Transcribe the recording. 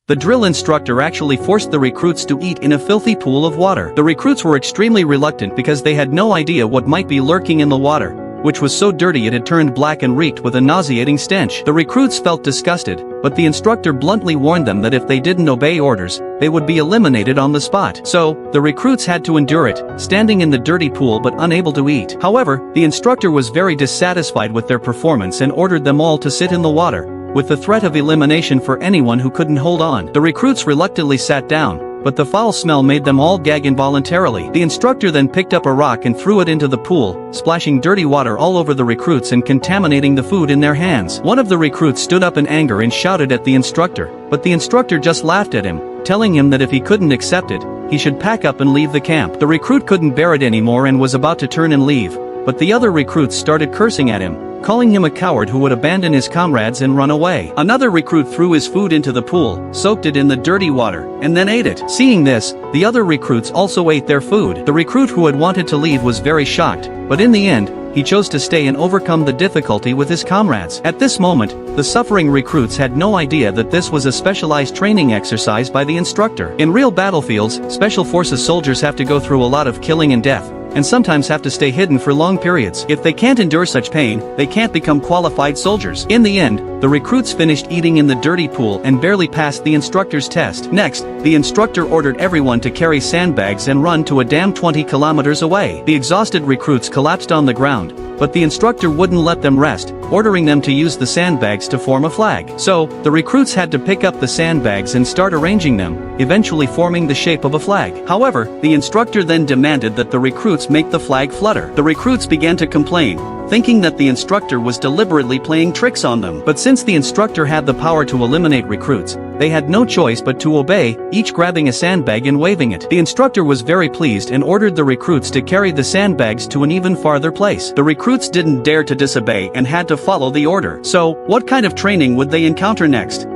The drill instructor actually forced the recruits to eat in a filthy pool of water. The recruits were extremely reluctant because they had no idea what might be lurking in the water, which was so dirty it had turned black and reeked with a nauseating stench. The recruits felt disgusted, but the instructor bluntly warned them that if they didn't obey orders, they would be eliminated on the spot. So, the recruits had to endure it, standing in the dirty pool but unable to eat. However, the instructor was very dissatisfied with their performance and ordered them all to sit in the water, with the threat of elimination for anyone who couldn't hold on. The recruits reluctantly sat down, but the foul smell made them all gag involuntarily. The instructor then picked up a rock and threw it into the pool, splashing dirty water all over the recruits and contaminating the food in their hands. One of the recruits stood up in anger and shouted at the instructor, but the instructor just laughed at him, telling him that if he couldn't accept it, he should pack up and leave the camp. The recruit couldn't bear it anymore and was about to turn and leave, but the other recruits started cursing at him, calling him a coward who would abandon his comrades and run away. Another recruit threw his food into the pool, soaked it in the dirty water, and then ate it. Seeing this, the other recruits also ate their food. The recruit who had wanted to leave was very shocked, but in the end, he chose to stay and overcome the difficulty with his comrades. At this moment, the suffering recruits had no idea that this was a specialized training exercise by the instructor. In real battlefields, special forces soldiers have to go through a lot of killing and death, and sometimes have to stay hidden for long periods. If they can't endure such pain, they can't become qualified soldiers. In the end, the recruits finished eating in the dirty pool and barely passed the instructor's test. Next, the instructor ordered everyone to carry sandbags and run to a dam 20 kilometers away. The exhausted recruits collapsed on the ground, but the instructor wouldn't let them rest, ordering them to use the sandbags to form a flag. So, the recruits had to pick up the sandbags and start arranging them, eventually forming the shape of a flag. However, the instructor then demanded that the recruits make the flag flutter. The recruits began to complain, thinking that the instructor was deliberately playing tricks on them. But since the instructor had the power to eliminate recruits, they had no choice but to obey, each grabbing a sandbag and waving it. The instructor was very pleased and ordered the recruits to carry the sandbags to an even farther place. The recruits didn't dare to disobey and had to follow the order. So, what kind of training would they encounter next?